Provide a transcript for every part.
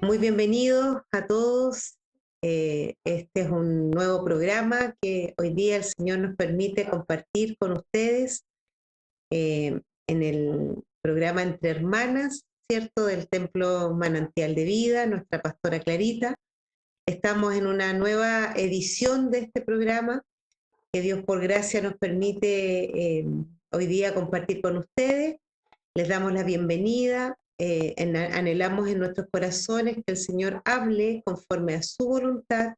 Muy bienvenidos a todos. Este es un nuevo programa que hoy día el Señor nos permite compartir con ustedes en el programa Entre Hermanas, ¿cierto? Del Templo Manantial de Vida, nuestra pastora Clarita. Estamos en una nueva edición de este programa que Dios por gracia nos permite hoy día compartir con ustedes. Les damos la bienvenida, anhelamos en nuestros corazones que el Señor hable conforme a su voluntad,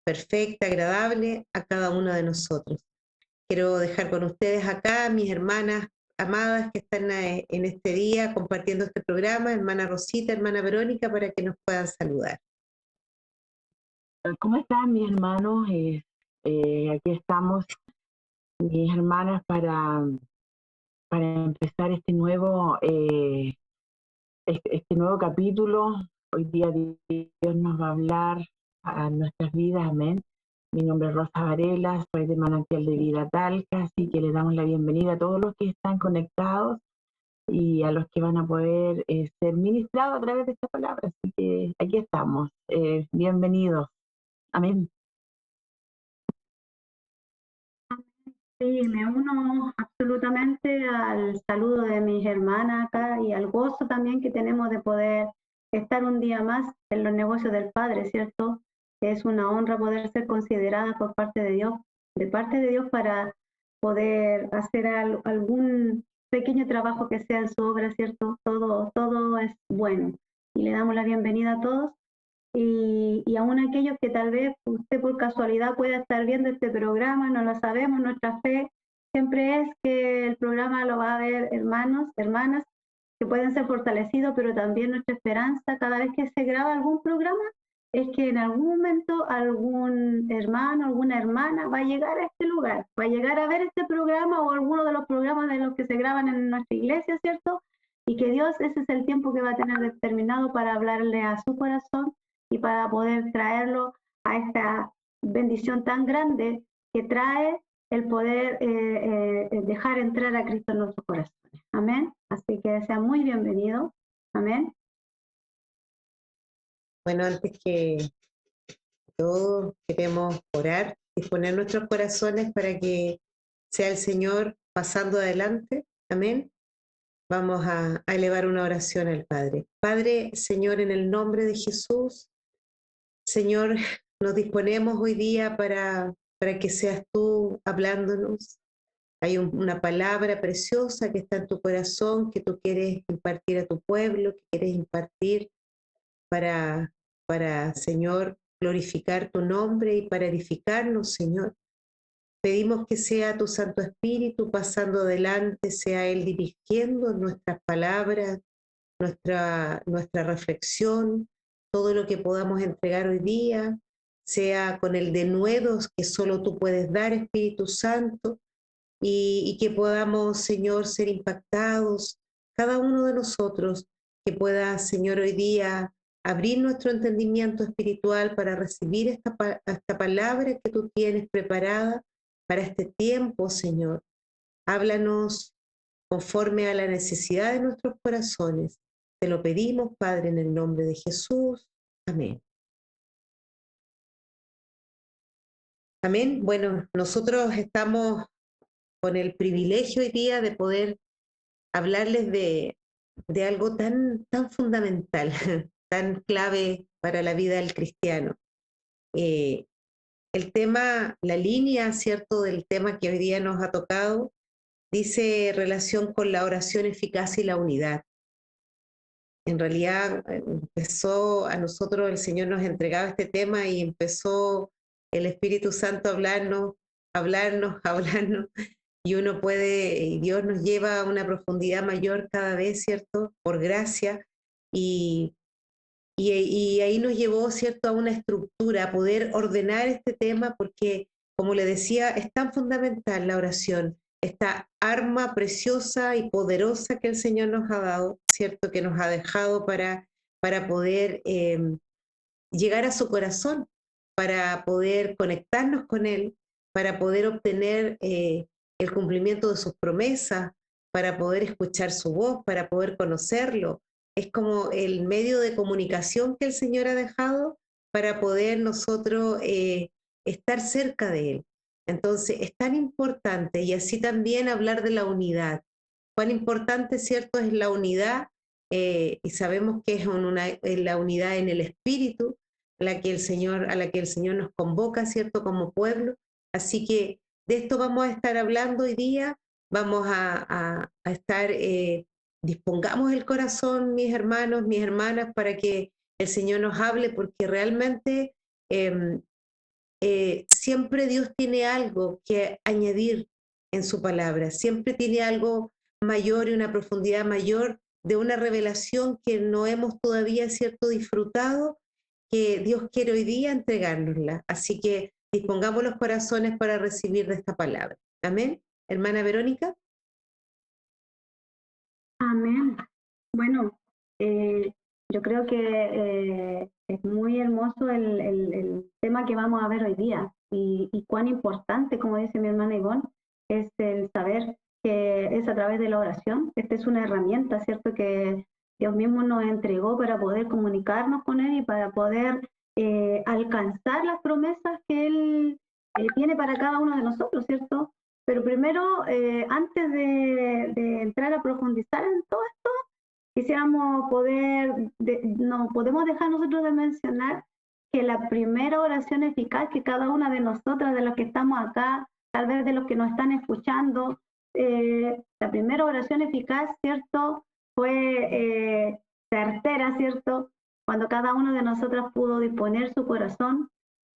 perfecta, agradable a cada uno de nosotros. Quiero dejar con ustedes acá a mis hermanas amadas que están en este día compartiendo este programa, hermana Rosita, hermana Verónica, para que nos puedan saludar. ¿Cómo están mis hermanos? Aquí estamos, mis hermanas, para empezar este nuevo capítulo. Hoy día Dios nos va a hablar a nuestras vidas, amén. Mi nombre es Rosa Varela, soy de Manantial de Vida Talca, así que le damos la bienvenida a todos los que están conectados y a los que van a poder ser ministrados a través de esta palabra. Así que aquí estamos, bienvenidos, amén. Sí, me uno absolutamente al saludo de mis hermanas acá y al gozo también que tenemos de poder estar un día más en los negocios del Padre, ¿cierto? Es una honra poder ser considerada por parte de parte de Dios para poder hacer algún pequeño trabajo que sea en su obra, ¿cierto? Todo es bueno. Y le damos la bienvenida a todos y aún aquellos que tal vez usted por casualidad pueda estar viendo este programa, no lo sabemos, nuestra fe siempre es que el programa lo va a ver hermanos, hermanas, que pueden ser fortalecidos, pero también nuestra esperanza cada vez que se graba algún programa es que en algún momento algún hermano, alguna hermana va a llegar a este lugar, va a llegar a ver este programa o alguno de los programas de los que se graban en nuestra iglesia, ¿cierto? Y que Dios ese es el tiempo que va a tener determinado para hablarle a su corazón y para poder traerlo a esta bendición tan grande que trae el poder dejar entrar a Cristo en nuestros corazones. Amén. Así que sean muy bienvenidos. Amén. Bueno, antes que todo, queremos orar, disponer nuestros corazones para que sea el Señor pasando adelante. Amén. Vamos a elevar una oración al Padre. Padre, Señor, en el nombre de Jesús, Señor, nos disponemos hoy día para que seas tú hablándonos. Hay una palabra preciosa que está en tu corazón, que tú quieres impartir a tu pueblo, que quieres impartir para, Señor, glorificar tu nombre y para edificarnos, Señor. Pedimos que sea tu Santo Espíritu pasando adelante, sea Él dirigiendo nuestras palabras, nuestra reflexión, todo lo que podamos entregar hoy día, sea con el denuedo que solo tú puedes dar, Espíritu Santo, y que podamos, Señor, ser impactados, cada uno de nosotros, que pueda, Señor, hoy día abrir nuestro entendimiento espiritual para recibir esta palabra que tú tienes preparada para este tiempo, Señor. Háblanos conforme a la necesidad de nuestros corazones. Te lo pedimos, Padre, en el nombre de Jesús. Amén. Amén. Bueno, nosotros estamos con el privilegio hoy día de poder hablarles de algo tan fundamental, tan clave para la vida del cristiano. El tema, la línea, ¿cierto?, del tema que hoy día nos ha tocado, dice relación con la oración eficaz y la unidad. En realidad empezó a nosotros, el Señor nos entregaba este tema y empezó el Espíritu Santo a hablarnos, y uno puede, y Dios nos lleva a una profundidad mayor cada vez, ¿cierto? Por gracia, y, y ahí nos llevó, ¿cierto?, a una estructura, a poder ordenar este tema, porque, como le decía, es tan fundamental la oración, esta arma preciosa y poderosa que el Señor nos ha dado, ¿cierto?, que nos ha dejado para poder llegar a su corazón, para poder conectarnos con Él, para poder obtener el cumplimiento de sus promesas, para poder escuchar su voz, para poder conocerlo, es como el medio de comunicación que el Señor ha dejado para poder nosotros estar cerca de Él. Entonces, es tan importante, y así también hablar de la unidad. Cuán importante, ¿cierto?, es la unidad, y sabemos que es la unidad en el espíritu, a la que el Señor nos convoca, ¿cierto?, como pueblo. Así que de esto vamos a estar hablando hoy día, vamos a estar, dispongamos el corazón, mis hermanos, mis hermanas, para que el Señor nos hable, porque realmente siempre Dios tiene algo que añadir en su palabra, siempre tiene algo mayor y una profundidad mayor de una revelación que no hemos todavía, ¿cierto?, disfrutado, que Dios quiere hoy día entregárnosla. Así que dispongamos los corazones para recibir de esta palabra. Amén. Hermana Verónica. Amén. Bueno, yo creo que es muy hermoso el tema que vamos a ver hoy día y cuán importante, como dice mi hermana Ivonne, es el saber que es a través de la oración. Esta es una herramienta, ¿cierto?, que Dios mismo nos entregó para poder comunicarnos con Él y para poder alcanzar las promesas que Él tiene para cada uno de nosotros, ¿cierto? Pero primero, antes de entrar a profundizar en todo esto, quisiéramos no podemos dejar nosotros de mencionar que la primera oración eficaz que cada una de nosotras, de los que estamos acá, tal vez de los que nos están escuchando, la primera oración eficaz, ¿cierto?, fue certera, ¿cierto?, cuando cada uno de nosotras pudo disponer su corazón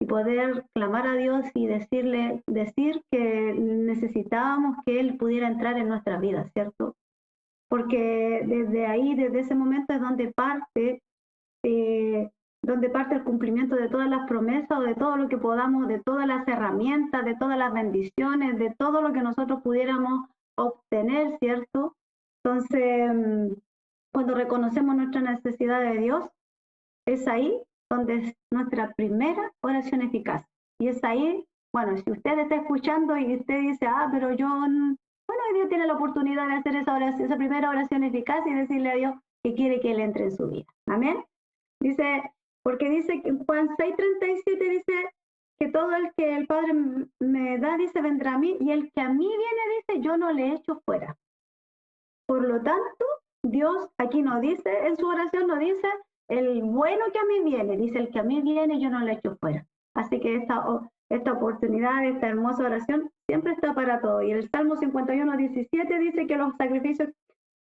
y poder clamar a Dios y decir que necesitábamos que Él pudiera entrar en nuestra vida, ¿cierto? Porque desde ahí, desde ese momento es donde parte el cumplimiento de todas las promesas o de todo lo que podamos, de todas las herramientas, de todas las bendiciones, de todo lo que nosotros pudiéramos obtener, ¿cierto? Entonces, cuando reconocemos nuestra necesidad de Dios, es ahí donde es nuestra primera oración eficaz. Y es ahí, bueno, si usted está escuchando y usted dice, pero yo, bueno, Dios tiene la oportunidad de hacer esa primera oración eficaz y decirle a Dios que quiere que Él entre en su vida. Amén. Dice, porque dice que en Juan 6:37 dice que todo el que el Padre me da, dice, vendrá a mí, y el que a mí viene, dice, yo no le echo fuera. Por lo tanto, Dios aquí no dice, en su oración no dice, el bueno que a mí viene, dice, el que a mí viene yo no le echo fuera. Así que esta oportunidad, esta hermosa oración, siempre está para todo. Y el Salmo 51:17 dice que los sacrificios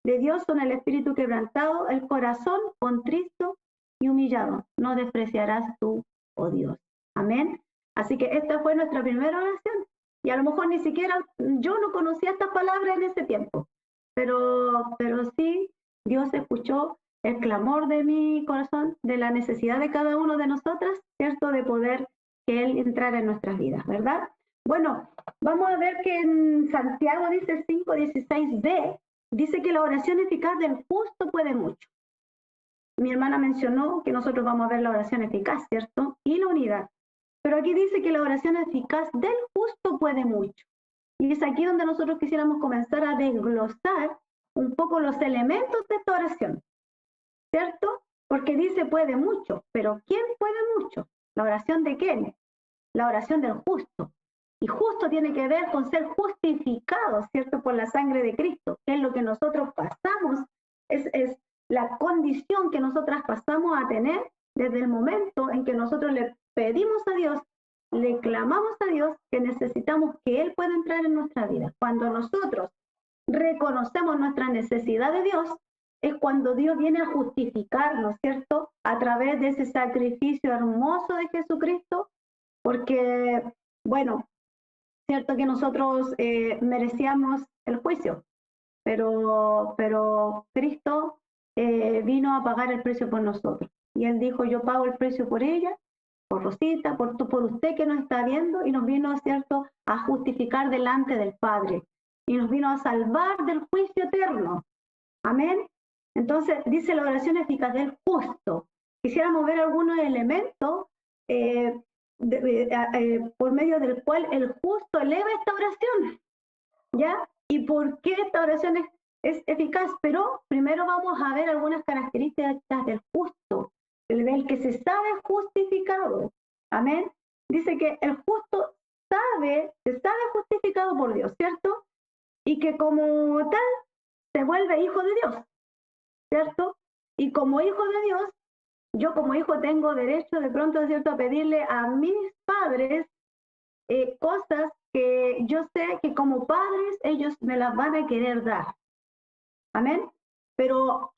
de Dios son el espíritu quebrantado, el corazón contristo y humillado. No despreciarás tú, oh Dios. Amén. Así que esta fue nuestra primera oración. Y a lo mejor ni siquiera yo no conocía estas palabras en ese tiempo. Pero sí, Dios escuchó el clamor de mi corazón, de la necesidad de cada uno de nosotras, ¿cierto?, de poder que Él entrara en nuestras vidas, ¿verdad? Bueno, vamos a ver que en Santiago dice 5:16b, dice que la oración eficaz del justo puede mucho. Mi hermana mencionó que nosotros vamos a ver la oración eficaz, ¿cierto?, y la unidad. Pero aquí dice que la oración eficaz del justo puede mucho. Y es aquí donde nosotros quisiéramos comenzar a desglosar un poco los elementos de esta oración, ¿cierto? Porque dice puede mucho, pero ¿quién puede mucho? ¿La oración de quién? La oración del justo. Y justo tiene que ver con ser justificado, ¿cierto?, por la sangre de Cristo, que es lo que nosotros pasamos, es la condición que nosotras pasamos a tener desde el momento en que nosotros le pedimos a Dios, le clamamos a Dios que necesitamos que Él pueda entrar en nuestra vida. Cuando nosotros reconocemos nuestra necesidad de Dios, es cuando Dios viene a justificarnos, ¿cierto?, a través de ese sacrificio hermoso de Jesucristo, porque, bueno, cierto que nosotros merecíamos el juicio, pero Cristo vino a pagar el precio por nosotros. Y Él dijo, yo pago el precio por ella, por Rosita, por usted que nos está viendo, y nos vino, ¿cierto?, a justificar delante del Padre. Y nos vino a salvar del juicio eterno. Amén. Entonces, dice la oración eficaz del justo. Quisiéramos ver algunos elementos por medio del cual el justo eleva esta oración. ¿Ya? ¿Y por qué esta oración es eficaz, pero primero vamos a ver algunas características del justo, del que se sabe justificado. Amén. Dice que el justo se sabe justificado por Dios, ¿cierto? Y que como tal se vuelve hijo de Dios, ¿cierto? Y como hijo de Dios, yo como hijo tengo derecho de pronto, ¿cierto?, a pedirle a mis padres cosas que yo sé que como padres ellos me las van a querer dar. Amén. Pero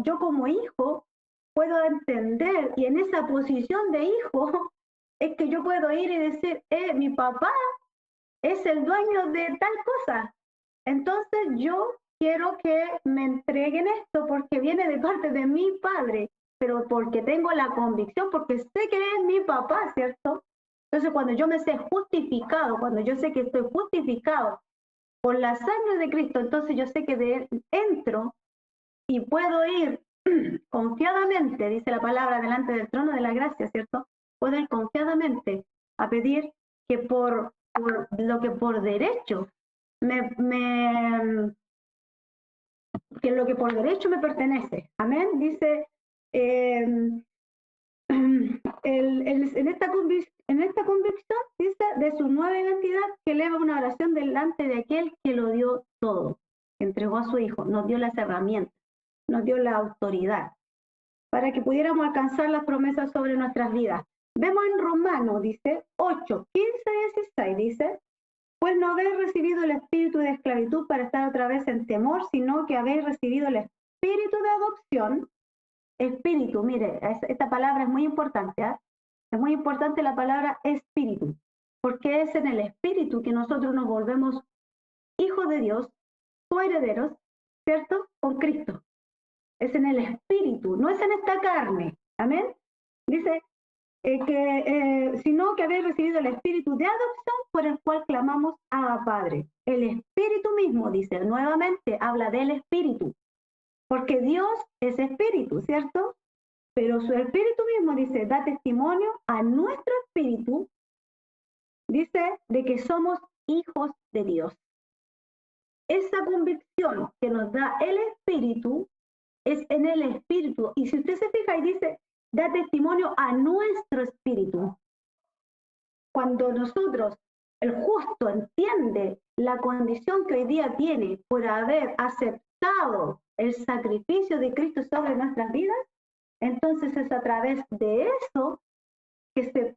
yo como hijo puedo entender, y en esa posición de hijo es que yo puedo ir y decir, mi papá es el dueño de tal cosa. Entonces yo quiero que me entreguen esto porque viene de parte de mi padre, pero porque tengo la convicción, porque sé que es mi papá, ¿cierto? Entonces cuando yo me sé justificado, cuando yo sé que estoy justificado por la sangre de Cristo, entonces yo sé que de él entro y puedo ir confiadamente, dice la palabra, delante del trono de la gracia, ¿cierto? Puedo ir confiadamente a pedir que por lo que por derecho que lo que por derecho me pertenece. Amén. Dice en esta convicción, dice, de su nueva identidad, que eleva una oración delante de aquel que lo dio todo, entregó a su Hijo, nos dio las herramientas, nos dio la autoridad para que pudiéramos alcanzar las promesas sobre nuestras vidas. Vemos en Romanos, dice, 8, 15 y 16, dice, pues no habéis recibido el espíritu de esclavitud para estar otra vez en temor, sino que habéis recibido el espíritu de adopción. Espíritu, mire, esta palabra es muy importante, ¿eh? Es muy importante la palabra espíritu, porque es en el espíritu que nosotros nos volvemos hijos de Dios, coherederos, ¿cierto? Con Cristo. Es en el espíritu, no es en esta carne. Amén. Dice sino que habéis recibido el espíritu de adopción por el cual clamamos a Padre. El espíritu mismo, dice nuevamente, habla del espíritu, porque Dios es espíritu, ¿cierto? Pero su espíritu mismo, dice, da testimonio a nuestro espíritu, dice, de que somos hijos de Dios. Esa convicción que nos da el espíritu es en el espíritu. Y si usted se fija y dice, da testimonio a nuestro espíritu. Cuando nosotros, el justo, entiende la condición que hoy día tiene por haber aceptado el sacrificio de Cristo sobre nuestras vidas, entonces es a través de eso que se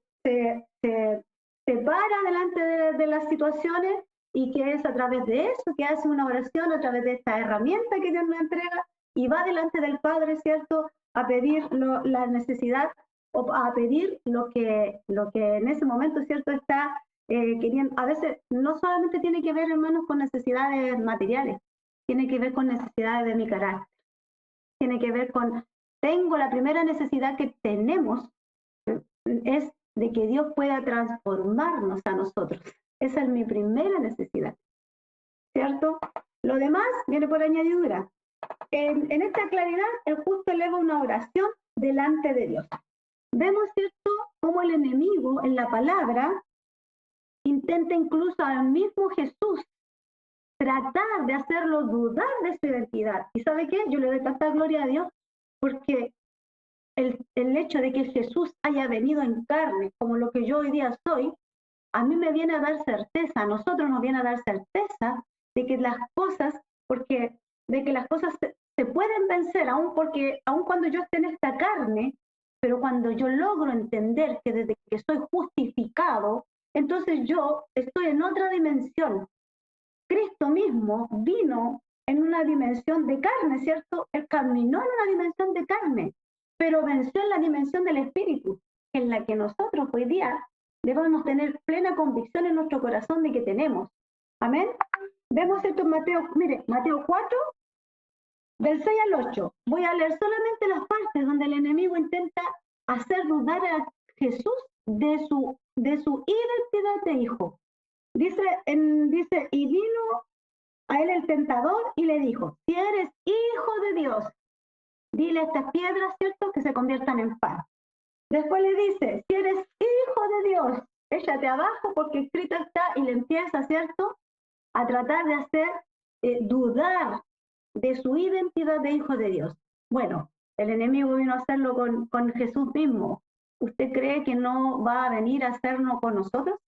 para delante de las situaciones, y que es a través de eso que hace una oración, a través de esta herramienta que Dios nos entrega, y va delante del Padre, ¿cierto?, a pedir la necesidad, o a pedir lo que en ese momento, ¿cierto?, está queriendo. A veces no solamente tiene que ver, hermanos, con necesidades materiales, tiene que ver con necesidades de mi carácter, tiene que ver con, tengo la primera necesidad que tenemos, es de que Dios pueda transformarnos a nosotros. Esa es mi primera necesidad, ¿cierto? Lo demás viene por añadidura. En esta claridad, el justo eleva una oración delante de Dios. Vemos, ¿cierto?, cómo el enemigo en la palabra intenta incluso al mismo Jesús tratar de hacerlo dudar de su identidad. ¿Y sabe qué? Yo le doy tanta gloria a Dios, porque el hecho de que Jesús haya venido en carne como lo que yo hoy día soy, a mí me viene a dar certeza, a nosotros nos viene a dar certeza de que las cosas, de que las cosas se pueden vencer, aun cuando yo esté en esta carne, pero cuando yo logro entender que desde que soy justificado, entonces yo estoy en otra dimensión. Cristo mismo vino en una dimensión de carne, ¿cierto? Él caminó en una dimensión de carne, pero venció en la dimensión del espíritu, en la que nosotros hoy día debemos tener plena convicción en nuestro corazón de que tenemos. Amén. Vemos esto en Mateo 4, del 6 al 8. Voy a leer solamente las partes donde el enemigo intenta hacer dudar a Jesús de su identidad de hijo. Dice, y vino a él el tentador y le dijo, si eres hijo de Dios, dile a estas piedras, ¿cierto?, que se conviertan en pan. Después le dice, si eres hijo de Dios, échate abajo porque escrito está, y le empieza, ¿cierto?, a tratar de hacer dudar de su identidad de hijo de Dios. Bueno, el enemigo vino a hacerlo con Jesús mismo. ¿Usted cree que no va a venir a hacerlo con nosotros?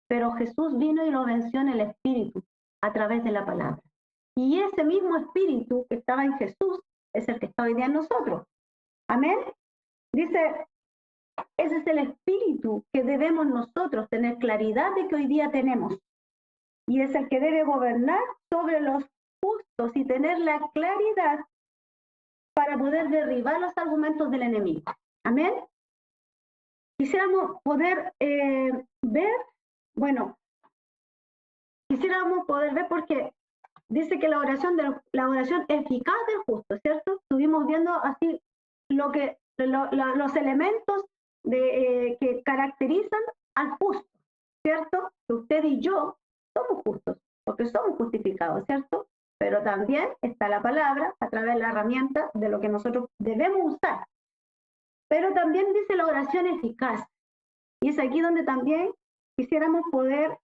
Pero Jesús vino y lo venció en el Espíritu, a través de la palabra. Y ese mismo Espíritu que estaba en Jesús es el que está hoy día en nosotros. Amén. Dice, ese es el Espíritu que debemos nosotros tener claridad de que hoy día tenemos. Y es el que debe gobernar sobre los justos y tener la claridad para poder derribar los argumentos del enemigo. Amén. Quisiéramos poder ver porque dice que la oración eficaz del justo, ¿cierto? Estuvimos viendo así los elementos que caracterizan al justo, ¿cierto? Que usted y yo somos justos, porque somos justificados, ¿cierto? Pero también está la palabra a través de la herramienta de lo que nosotros debemos usar. Pero también dice la oración eficaz. Y es aquí donde también quisiéramos poder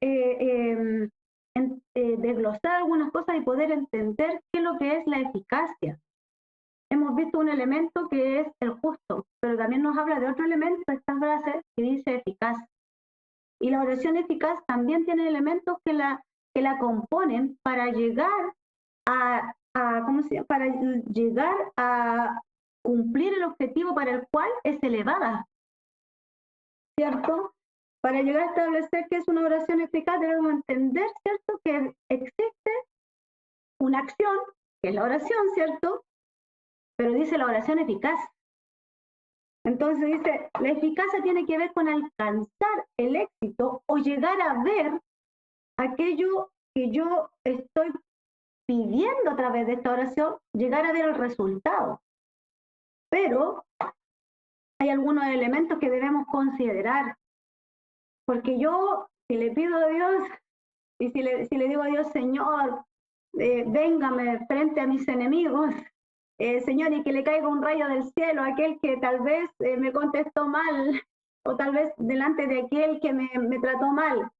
desglosar algunas cosas y poder entender qué es lo que es la eficacia. Hemos visto un elemento que es el justo, pero también nos habla de otro elemento, esta frase que dice eficaz. Y la oración eficaz también tiene elementos que la componen para llegar para llegar a cumplir el objetivo para el cual es elevada, ¿cierto? Para llegar a establecer que es una oración eficaz debemos entender, ¿cierto? Que existe una acción, que es la oración, ¿cierto? Pero dice la oración eficaz. Entonces dice, la eficacia tiene que ver con alcanzar el éxito o llegar a ver aquello que yo estoy pidiendo a través de esta oración, llegar a ver el resultado. Pero hay algunos elementos que debemos considerar. Porque yo, si le pido a Dios, y si le digo a Dios, Señor, véngame frente a mis enemigos, Señor, y que le caiga un rayo del cielo a aquel que tal vez me contestó mal, o tal vez delante de aquel que me trató mal,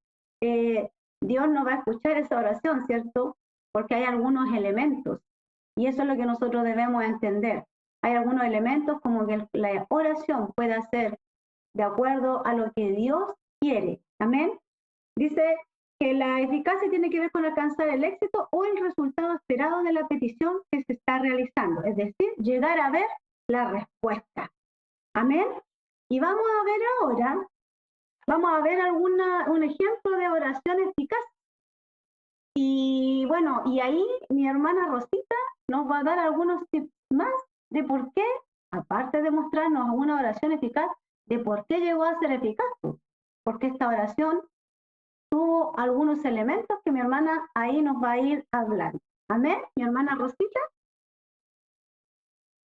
Dios no va a escuchar esa oración, ¿cierto? Porque hay algunos elementos, y eso es lo que nosotros debemos entender. Hay algunos elementos como que la oración puede ser de acuerdo a lo que Dios quiere. Amén. Dice que la eficacia tiene que ver con alcanzar el éxito o el resultado esperado de la petición que se está realizando. Es decir, llegar a ver la respuesta. Amén. Y vamos a ver ahora, un ejemplo de oración eficaz. Y bueno, y ahí mi hermana Rosita nos va a dar algunos tips más de por qué, aparte de mostrarnos una oración eficaz, de por qué llegó a ser eficaz. Porque esta oración tuvo algunos elementos que mi hermana ahí nos va a ir hablando. Amén, mi hermana Rosita.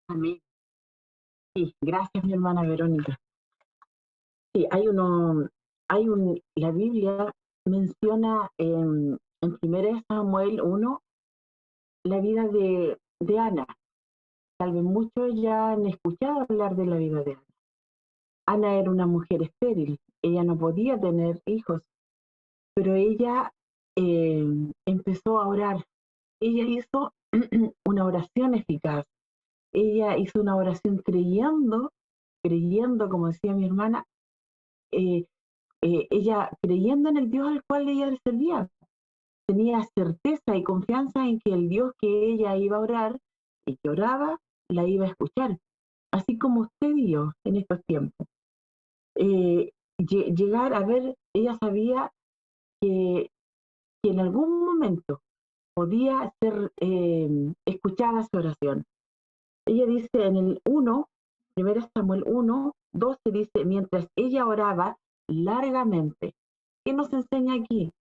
Amén. Sí, gracias mi hermana Verónica. Sí, la Biblia menciona en 1 Samuel 1 la vida de Ana. Tal vez muchos ya han escuchado hablar de la vida de Ana. Ana era una mujer estéril, ella no podía tener hijos, pero ella empezó a orar. Ella hizo una oración eficaz. Ella hizo una oración creyendo, como decía mi hermana, ella creyendo en el Dios al cual ella le servía. Tenía certeza y confianza en que el Dios que ella iba a orar y que oraba, la iba a escuchar. Así como usted y yo en estos tiempos. Llegar a ver, ella sabía que en algún momento podía ser escuchada su oración. Ella dice en el 1 Samuel 1, 12 dice, mientras ella oraba largamente. ¿Qué nos enseña aquí?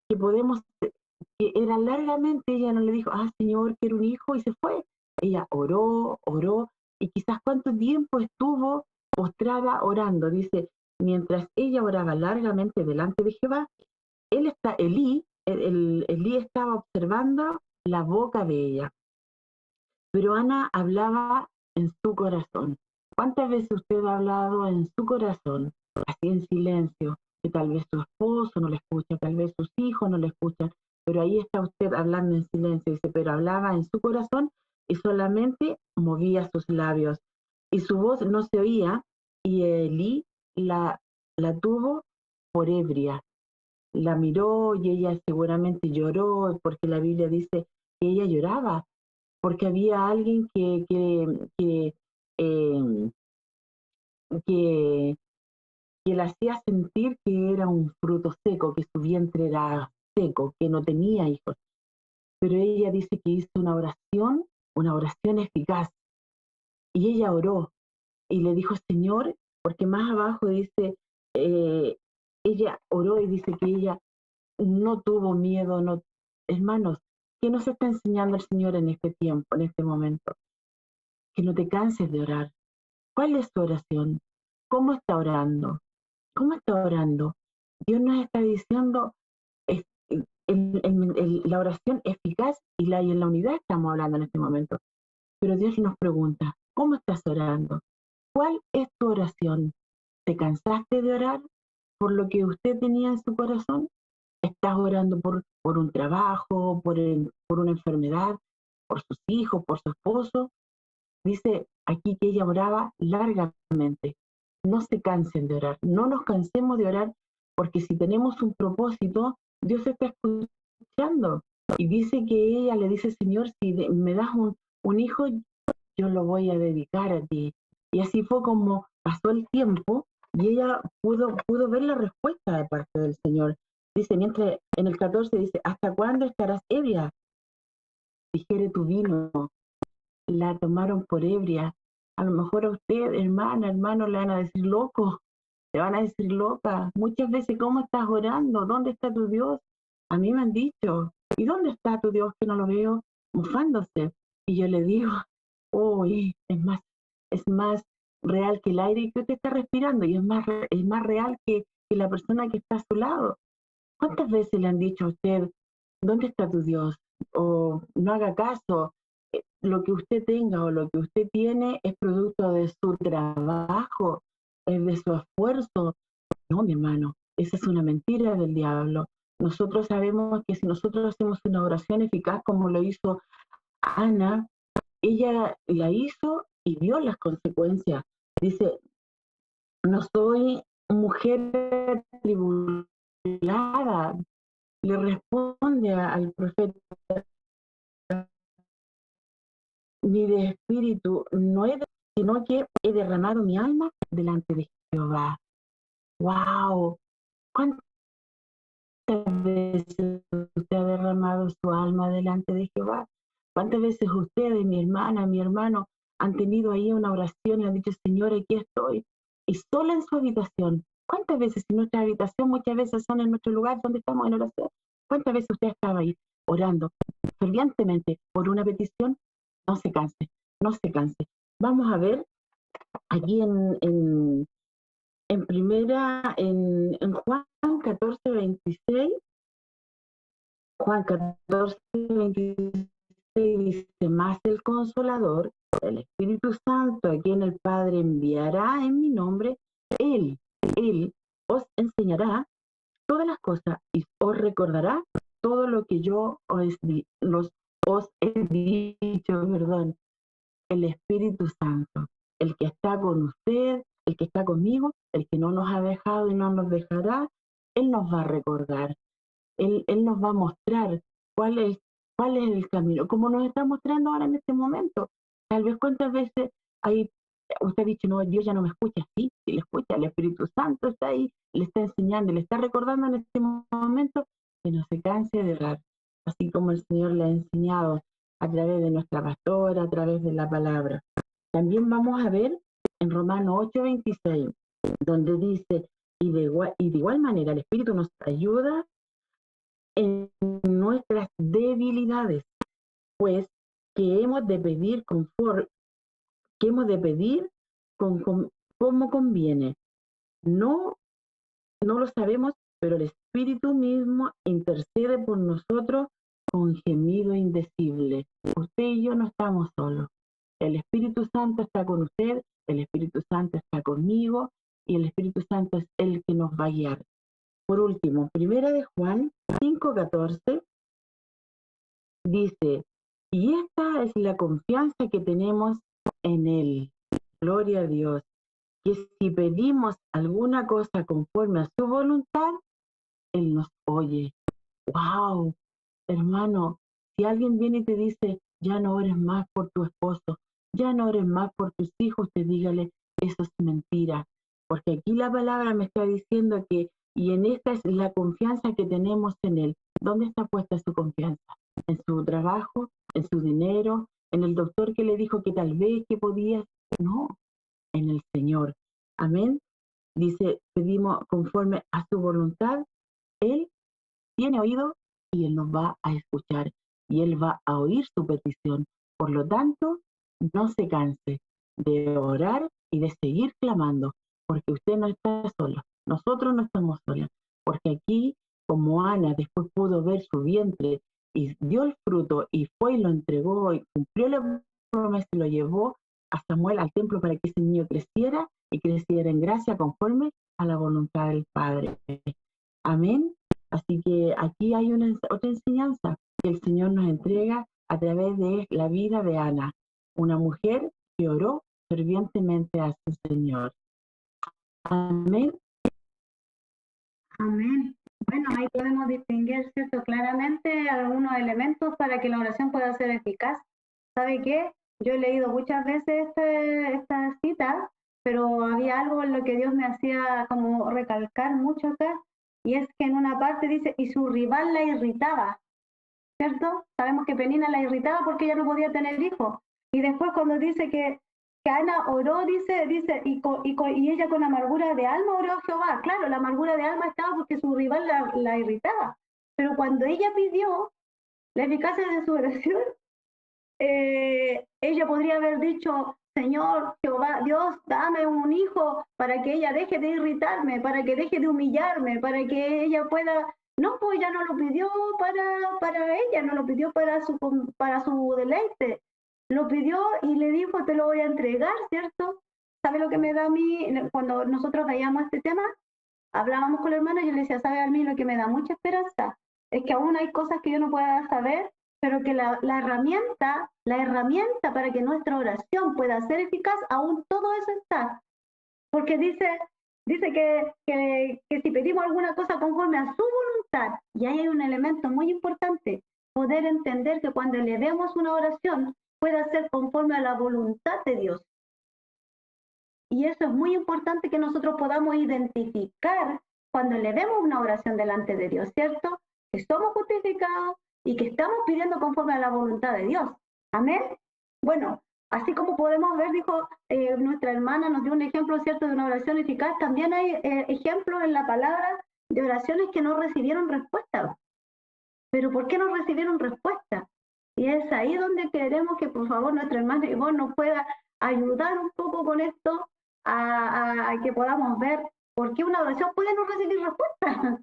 Que era largamente, ella no le dijo, Señor, quiero un hijo, y se fue. Ella oró, y quizás cuánto tiempo estuvo postrada orando. Dice, mientras ella oraba largamente delante de Jehová, Elí estaba observando la boca de ella. Pero Ana hablaba en su corazón. ¿Cuántas veces usted ha hablado en su corazón, así en silencio, que tal vez su esposo no le escucha, tal vez sus hijos no le escuchan, pero ahí está usted hablando en silencio, dice, pero hablaba en su corazón y solamente movía sus labios. Y su voz no se oía, y Elí la tuvo por ebria. La miró y ella seguramente lloró, porque la Biblia dice que ella lloraba, porque había alguien eh, que, que la hacía sentir que era un fruto seco, que su vientre era seco, que no tenía hijos. Pero ella dice que hizo una oración eficaz, y ella oró y le dijo, Señor, porque más abajo dice, eh, ella oró y dice que ella no tuvo miedo, no. Hermanos, ¿qué nos está enseñando el Señor en este tiempo, en este momento? Que no te canses de orar. ¿Cuál es tu oración? ¿Cómo está orando? ¿Cómo está orando? Dios nos está diciendo es- la oración eficaz, y en la unidad estamos hablando en este momento. Pero Dios nos pregunta, ¿cómo estás orando? ¿Cuál es tu oración? ¿Te cansaste de orar por lo que usted tenía en su corazón? ¿Estás orando por un trabajo, por una enfermedad, por sus hijos, por su esposo? Dice aquí que ella oraba largamente. No se cansen de orar, no nos cansemos de orar, porque si tenemos un propósito, Dios está escuchando. Y dice que ella le dice, Señor, si me das un hijo, yo lo voy a dedicar a ti. Y así fue como pasó el tiempo, y ella pudo ver la respuesta de parte del Señor. Dice, mientras en el 14 dice, ¿hasta cuándo estarás ebria? Digiere tu vino. La tomaron por ebria. A lo mejor a usted, hermana, hermano, le van a decir loco, le van a decir loca. Muchas veces, ¿cómo estás orando? ¿Dónde está tu Dios? A mí me han dicho, ¿y dónde está tu Dios que no lo veo? Mofándose. Y yo le digo, uy, es más real que el aire que usted está respirando, y es más real que la persona que está a su lado. ¿Cuántas veces le han dicho a usted, ¿dónde está tu Dios? O no haga caso, lo que usted tenga o lo que usted tiene es producto de su trabajo, es de su esfuerzo. No, mi hermano, esa es una mentira del diablo. Nosotros sabemos que si nosotros hacemos una oración eficaz como lo hizo Ana, ella la hizo y vio las consecuencias. Dice, no soy mujer atribulada, le responde al profeta, ni de espíritu, no he, sino que he derramado mi alma delante de Jehová. ¡Wow! ¿Cuántas veces usted ha derramado su alma delante de Jehová? ¿Cuántas veces ustedes, mi hermana, mi hermano, han tenido ahí una oración y han dicho, Señor, aquí estoy? Y sola en su habitación. ¿Cuántas veces en nuestra habitación, muchas veces son en nuestro lugar donde estamos en oración? ¿Cuántas veces usted estaba ahí orando fervientemente por una petición? No se canse, no se canse. Vamos a ver aquí en primera, en Juan 14, 26. Juan 14, 26 dice, más el Consolador, el Espíritu Santo, a quien el Padre enviará en mi nombre, Él, Él os enseñará todas las cosas y os recordará todo lo que yo os he dicho, perdón. El Espíritu Santo, el que está con usted, el que está conmigo, el que no nos ha dejado y no nos dejará, Él nos va a recordar. Él nos va a mostrar cuál es, cuál es el camino, como nos está mostrando ahora en este momento. Tal vez cuántas veces hay, usted ha dicho, no, Dios ya no me escucha, sí, sí le escucha, el Espíritu Santo está ahí, le está enseñando, le está recordando en este momento que no se canse de orar, así como el Señor le ha enseñado a través de nuestra pastora, a través de la palabra. También vamos a ver en Romanos 8:26, donde dice, y de igual manera el Espíritu nos ayuda en nuestras debilidades, pues que hemos de pedir que hemos de pedir como conviene. No, no lo sabemos, pero el Espíritu mismo intercede por nosotros con gemido indecible. Usted y yo no estamos solos. El Espíritu Santo está con usted, el Espíritu Santo está conmigo, y el Espíritu Santo es el que nos va a guiar. Por último, primera de Juan 5:14 Dice, y esta es la confianza que tenemos en Él. Gloria a Dios. Que si pedimos alguna cosa conforme a su voluntad, Él nos oye. ¡Wow! Hermano, si alguien viene y te dice, ya no ores más por tu esposo, ya no ores más por tus hijos, te dígale, eso es mentira. Porque aquí la palabra me está diciendo que, y en esta es la confianza que tenemos en Él. ¿Dónde está puesta su confianza? ¿En su trabajo? ¿En su dinero? ¿En el doctor que le dijo que tal vez que podía? No, en el Señor. Amén. Dice, pedimos conforme a su voluntad. Él tiene oído y Él nos va a escuchar y Él va a oír su petición. Por lo tanto, no se canse de orar y de seguir clamando, porque usted no está solo, nosotros no estamos solos, porque aquí, como Ana después pudo ver su vientre y dio el fruto y fue y lo entregó y cumplió la promesa y lo llevó a Samuel al templo para que ese niño creciera y creciera en gracia conforme a la voluntad del Padre. Amén. Así que aquí hay otra enseñanza que el Señor nos entrega a través de la vida de Ana, una mujer que oró fervientemente a su Señor. Amén. Amén. Bueno, ahí podemos distinguir, ¿cierto? Claramente algunos elementos para que la oración pueda ser eficaz. ¿Sabe qué? Yo he leído muchas veces esta cita, pero había algo en lo que Dios me hacía como recalcar mucho acá, y es que en una parte dice, y su rival la irritaba, ¿cierto? Sabemos que Penina la irritaba porque ella no podía tener hijos. Y después cuando dice que Ana oró, dice, y ella con amargura de alma oró a Jehová. Claro, la amargura de alma estaba porque su rival la irritaba. Pero cuando ella pidió la eficacia de su oración, ella podría haber dicho, Señor, Jehová, Dios, dame un hijo para que ella deje de irritarme, para que deje de humillarme, para que ella pueda... No, pues ella no lo pidió para ella, no lo pidió para su deleite. Lo pidió y le dijo, te lo voy a entregar, ¿cierto? ¿Sabe lo que me da a mí cuando nosotros veíamos este tema? Hablábamos con la hermana y yo le decía, ¿sabe a mí lo que me da mucha esperanza? Es que aún hay cosas que yo no pueda saber, pero que la herramienta para que nuestra oración pueda ser eficaz, aún todo eso está. Porque dice que si pedimos alguna cosa conforme a su voluntad, y ahí hay un elemento muy importante, poder entender que cuando le demos una oración, pueda ser conforme a la voluntad de Dios. Y eso es muy importante que nosotros podamos identificar cuando le demos una oración delante de Dios, ¿cierto? Que somos justificados y que estamos pidiendo conforme a la voluntad de Dios. Amén. Bueno, así como podemos ver, dijo nuestra hermana, nos dio un ejemplo, ¿cierto?, de una oración eficaz. También hay ejemplos en la palabra de oraciones que no recibieron respuesta. Pero ¿por qué no recibieron respuesta? Y es ahí donde queremos que, por favor, nuestra hermana Ivonne nos pueda ayudar un poco con esto, a que podamos ver por qué una oración puede no recibir respuesta.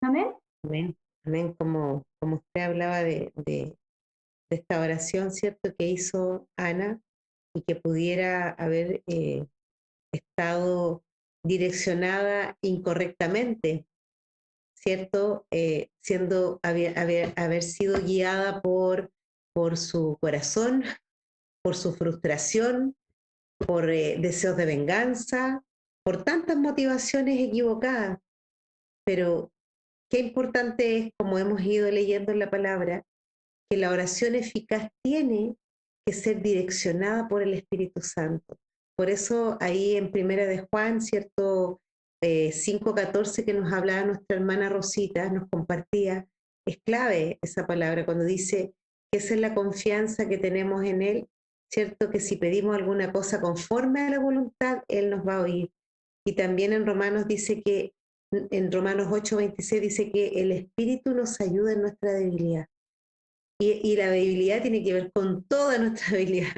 Amén. Amén. Amén. Como usted hablaba de esta oración, ¿cierto?, que hizo Ana y que pudiera haber estado direccionada incorrectamente, ¿cierto? Haber sido guiada por su corazón, por su frustración, por deseos de venganza, por tantas motivaciones equivocadas. Pero qué importante es, como hemos ido leyendo en la palabra, que la oración eficaz tiene que ser direccionada por el Espíritu Santo. Por eso ahí en Primera de Juan, ¿cierto? 5:14 que nos hablaba nuestra hermana Rosita, nos compartía, es clave esa palabra cuando dice que esa es la confianza que tenemos en Él, ¿cierto? Que si pedimos alguna cosa conforme a la voluntad, Él nos va a oír. Y también en Romanos dice que, en Romanos 8:26 dice que el Espíritu nos ayuda en nuestra debilidad. Y la debilidad tiene que ver con toda nuestra debilidad,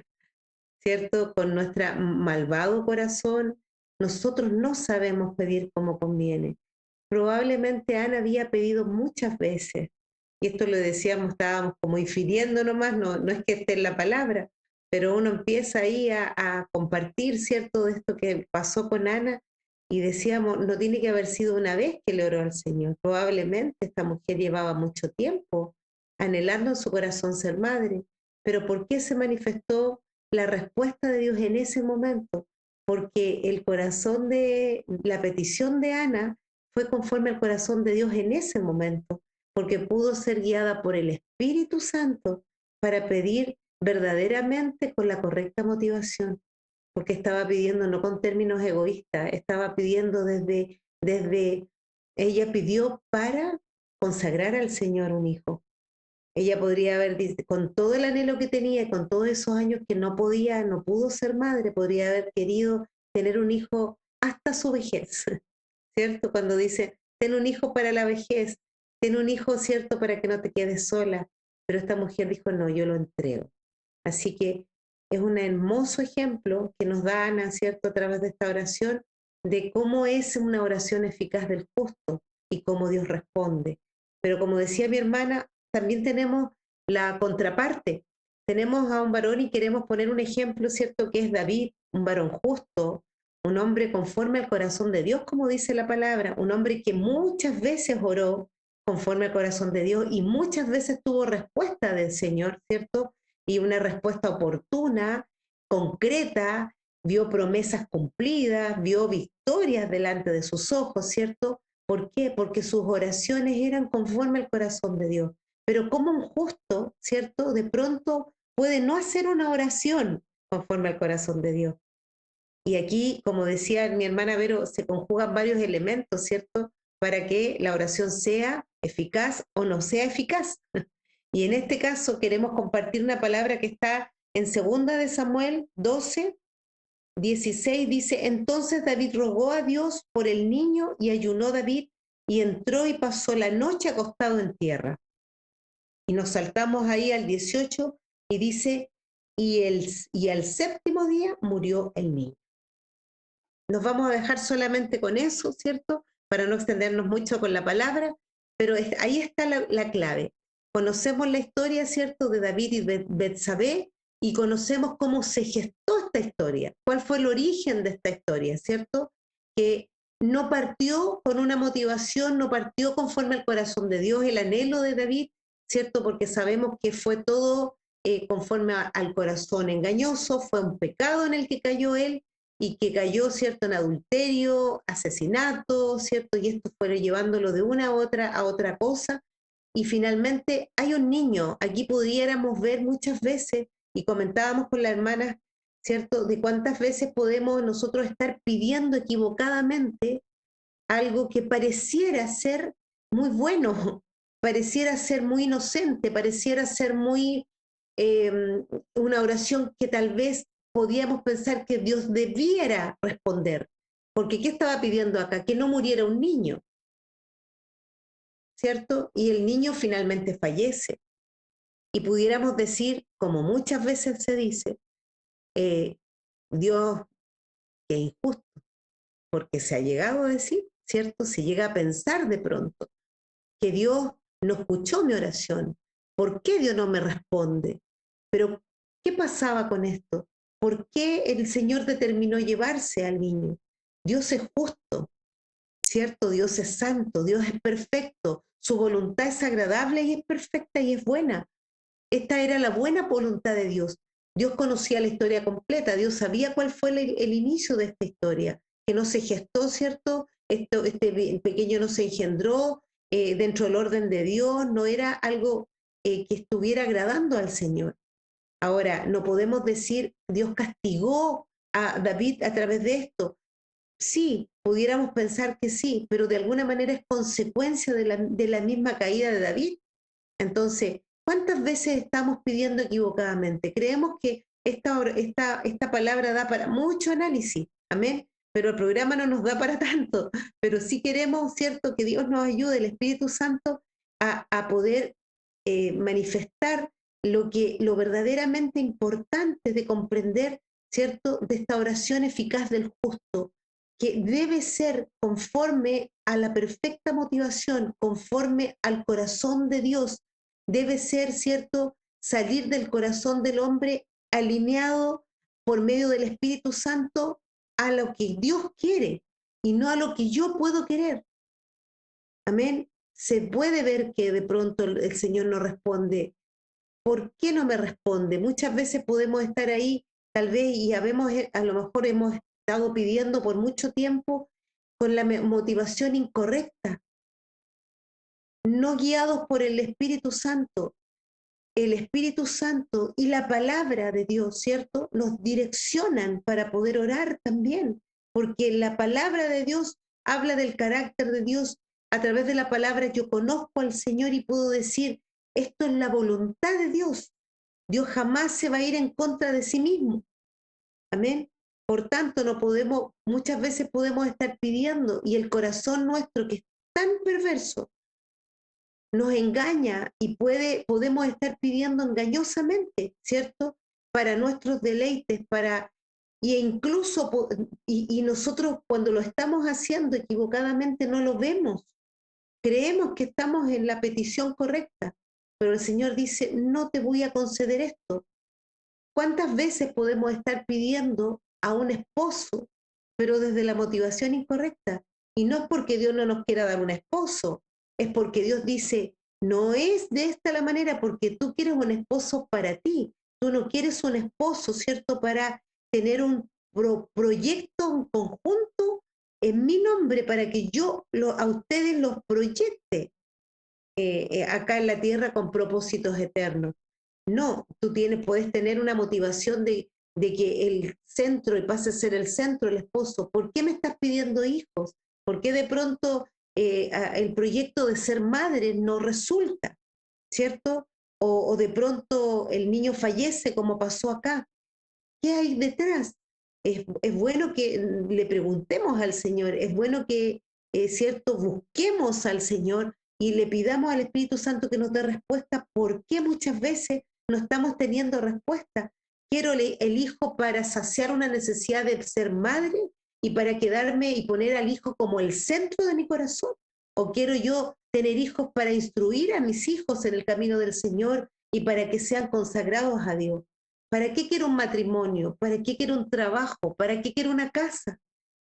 ¿cierto? Con nuestro malvado corazón. Nosotros no sabemos pedir como conviene. Probablemente Ana había pedido muchas veces, y esto lo decíamos, estábamos como infiriendo nomás, no es que esté en la palabra, pero uno empieza ahí a compartir, ¿cierto?, de esto que pasó con Ana, y decíamos, no tiene que haber sido una vez que le oró al Señor, probablemente esta mujer llevaba mucho tiempo anhelando en su corazón ser madre. Pero ¿por qué se manifestó la respuesta de Dios en ese momento? Porque el corazón de la petición de Ana fue conforme al corazón de Dios en ese momento, porque pudo ser guiada por el Espíritu Santo para pedir verdaderamente con la correcta motivación, porque estaba pidiendo no con términos egoístas, estaba pidiendo ella pidió para consagrar al Señor un hijo. Ella podría haber, con todo el anhelo que tenía y con todos esos años que no pudo ser madre, podría haber querido tener un hijo hasta su vejez, ¿cierto? Cuando dice, ten un hijo para la vejez, ten un hijo, ¿cierto? Para que no te quedes sola. Pero esta mujer dijo, no, yo lo entrego. Así que es un hermoso ejemplo que nos da Ana, ¿cierto? A través de esta oración, de cómo es una oración eficaz del justo y cómo Dios responde. Pero como decía mi hermana, también tenemos la contraparte. Tenemos a un varón y queremos poner un ejemplo, ¿cierto? Que es David, un varón justo, un hombre conforme al corazón de Dios, como dice la palabra, un hombre que muchas veces oró conforme al corazón de Dios y muchas veces tuvo respuesta del Señor, ¿cierto? Y una respuesta oportuna, concreta, vio promesas cumplidas, vio victorias delante de sus ojos, ¿cierto? ¿Por qué? Porque sus oraciones eran conforme al corazón de Dios. Pero como un justo, ¿cierto? De pronto puede no hacer una oración conforme al corazón de Dios. Y aquí, como decía mi hermana Vero, se conjugan varios elementos, ¿cierto? Para que la oración sea eficaz o no sea eficaz. Y en este caso queremos compartir una palabra que está en 2 de Samuel 12, 16, dice, entonces David rogó a Dios por el niño y ayunó David y entró y pasó la noche acostado en tierra. Y nos saltamos ahí al 18 y dice, y al 7º día murió el niño. Nos vamos a dejar solamente con eso, ¿cierto? Para no extendernos mucho con la palabra, pero ahí está la clave. Conocemos la historia, ¿cierto?, de David y de Betsabé y conocemos cómo se gestó esta historia, cuál fue el origen de esta historia, ¿cierto? Que no partió con una motivación, no partió conforme al corazón de Dios, el anhelo de David, ¿cierto? Porque sabemos que fue todo conforme al corazón engañoso, fue un pecado en el que cayó él, y que cayó, ¿cierto?, en adulterio, asesinato, ¿cierto? Y esto fue llevándolo de una a otra cosa. Y finalmente hay un niño, aquí pudiéramos ver muchas veces, y comentábamos con la hermana, ¿cierto?, de cuántas veces podemos nosotros estar pidiendo equivocadamente algo que pareciera ser muy bueno, pareciera ser muy inocente, pareciera ser muy una oración que tal vez podíamos pensar que Dios debiera responder. Porque ¿qué estaba pidiendo acá? Que no muriera un niño, ¿cierto? Y el niño finalmente fallece. Y pudiéramos decir, como muchas veces se dice, Dios, que es injusto, porque se ha llegado a decir, ¿cierto? Se llega a pensar de pronto que Dios no escuchó mi oración. ¿Por qué Dios no me responde? Pero, ¿qué pasaba con esto? ¿Por qué el Señor determinó llevarse al niño? Dios es justo, ¿cierto? Dios es santo, Dios es perfecto, su voluntad es agradable y es perfecta y es buena. Esta era la buena voluntad de Dios. Dios conocía la historia completa, Dios sabía cuál fue el inicio de esta historia, que no se gestó, ¿cierto? Este pequeño no se engendró dentro del orden de Dios, no era algo que estuviera agradando al Señor. Ahora, no podemos decir, Dios castigó a David a través de esto. Sí, pudiéramos pensar que sí, pero de alguna manera es consecuencia de la misma caída de David. Entonces, ¿cuántas veces estamos pidiendo equivocadamente? Creemos que esta palabra da para mucho análisis, amén, pero el programa no nos da para tanto, pero sí queremos, ¿cierto?, que Dios nos ayude, el Espíritu Santo, a poder manifestar lo verdaderamente importante de comprender, ¿cierto?, de esta oración eficaz del justo, que debe ser conforme a la perfecta motivación, conforme al corazón de Dios, debe ser, ¿cierto?, salir del corazón del hombre alineado por medio del Espíritu Santo a lo que Dios quiere y no a lo que yo puedo querer. Amén. se puede ver que de pronto el Señor no responde. ¿Por qué no me responde? Muchas veces podemos estar ahí, tal vez, y a lo mejor hemos estado pidiendo por mucho tiempo con la motivación incorrecta, no guiados por el Espíritu Santo. El Espíritu Santo y la palabra de Dios, ¿cierto? Nos direccionan para poder orar también, porque la palabra de Dios habla del carácter de Dios. A través de la palabra yo conozco al Señor y puedo decir, esto es la voluntad de Dios. Dios jamás se va a ir en contra de sí mismo. Amén. Por tanto, muchas veces podemos estar pidiendo y el corazón nuestro, que es tan perverso, nos engaña y podemos estar pidiendo engañosamente, ¿cierto? Para nuestros deleites, y nosotros cuando lo estamos haciendo equivocadamente no lo vemos. Creemos que estamos en la petición correcta, pero el Señor dice, no te voy a conceder esto. ¿Cuántas veces podemos estar pidiendo a un esposo, pero desde la motivación incorrecta? Y no es porque Dios no nos quiera dar un esposo, es porque Dios dice, no es de esta la manera, porque tú quieres un esposo para ti, tú no quieres un esposo, ¿cierto? Para tener un proyecto, un conjunto en mi nombre, para que yo a ustedes los proyecte acá en la tierra con propósitos eternos. No, puedes tener una motivación de que el centro, y pase a ser el centro, el esposo. ¿Por qué me estás pidiendo hijos? ¿Por qué de pronto el proyecto de ser madre no resulta? ¿Cierto? O de pronto el niño fallece como pasó acá. ¿Qué hay detrás? Es bueno que le preguntemos al Señor, es bueno que, ¿cierto?, busquemos al Señor y le pidamos al Espíritu Santo que nos dé respuesta. ¿Por qué muchas veces no estamos teniendo respuesta? Quiero el hijo para saciar una necesidad de ser madre y para quedarme y poner al hijo como el centro de mi corazón. ¿O quiero yo tener hijos para instruir a mis hijos en el camino del Señor y para que sean consagrados a Dios? ¿Para qué quiero un matrimonio? ¿Para qué quiero un trabajo? ¿Para qué quiero una casa?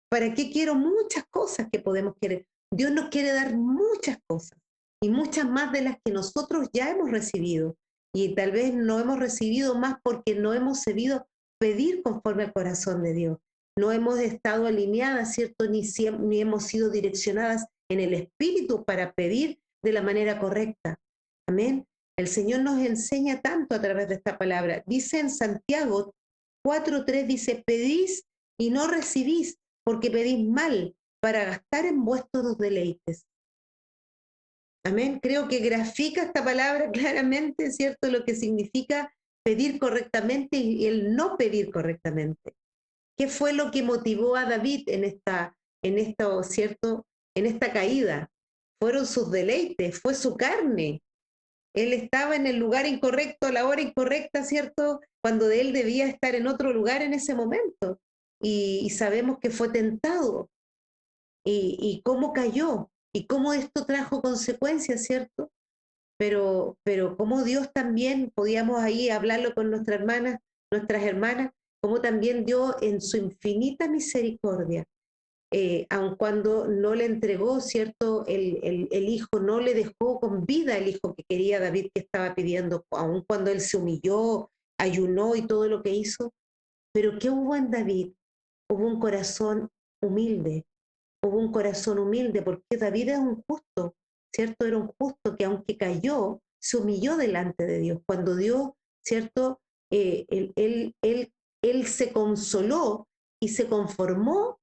¿Para qué quiero muchas cosas que podemos querer? Dios nos quiere dar muchas cosas y muchas más de las que nosotros ya hemos recibido. Y tal vez no hemos recibido más porque no hemos sabido pedir conforme al corazón de Dios. No hemos estado alineadas, ¿cierto? Ni hemos sido direccionadas en el Espíritu para pedir de la manera correcta. Amén. El Señor nos enseña tanto a través de esta palabra. Dice en Santiago 4:3, dice, pedís y no recibís, porque pedís mal para gastar en vuestros deleites. Amén. Creo que grafica esta palabra claramente, ¿cierto? Lo que significa pedir correctamente y el no pedir correctamente. ¿Qué fue lo que motivó a David ¿cierto? En esta caída? Fueron sus deleites, fue su carne. Él estaba en el lugar incorrecto, a la hora incorrecta, ¿cierto? Cuando él debía estar en otro lugar en ese momento. Y sabemos que fue tentado. Y cómo cayó. Y cómo esto trajo consecuencias, ¿cierto? Pero cómo Dios también, podíamos ahí hablarlo con nuestras hermanas, cómo también Dios en su infinita misericordia, aun cuando no le entregó, ¿cierto? El hijo, no le dejó con vida el hijo que quería David, que estaba pidiendo, aun cuando él se humilló, ayunó y todo lo que hizo. Pero ¿qué hubo en David? Hubo un corazón humilde, porque David era un justo, ¿cierto? Era un justo que aunque cayó, se humilló delante de Dios. Cuando Dios, ¿cierto? Él se consoló y se conformó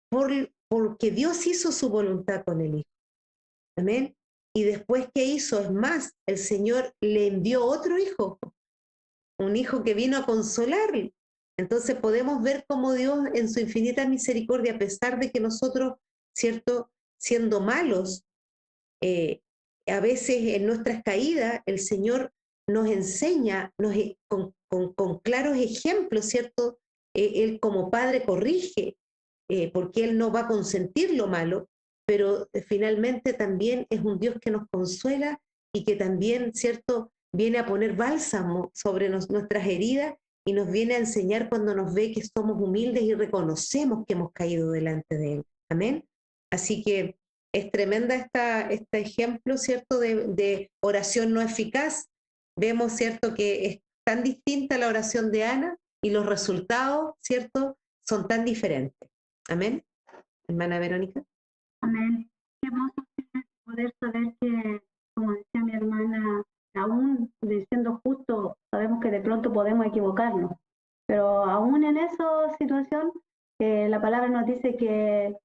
porque Dios hizo su voluntad con el hijo. Amén. Y después, ¿qué hizo? Es más, el Señor le envió otro hijo, un hijo que vino a consolarle. Entonces podemos ver cómo Dios en su infinita misericordia, a pesar de que nosotros, ¿cierto?, siendo malos, a veces en nuestras caídas, el Señor nos enseña con claros ejemplos, ¿cierto? Él como padre corrige, porque Él no va a consentir lo malo, pero finalmente también es un Dios que nos consuela y que también, ¿cierto?, viene a poner bálsamo sobre nuestras heridas y nos viene a enseñar cuando nos ve que somos humildes y reconocemos que hemos caído delante de Él. Amén. Así que es tremenda este ejemplo, ¿cierto?, de oración no eficaz. Vemos, ¿cierto?, que es tan distinta la oración de Ana y los resultados, ¿cierto?, son tan diferentes. Amén. Hermana Verónica. Amén. Qué hermoso es poder saber que, como decía mi hermana, aún siendo justo, sabemos que de pronto podemos equivocarnos, pero aún en esa situación, la palabra nos dice que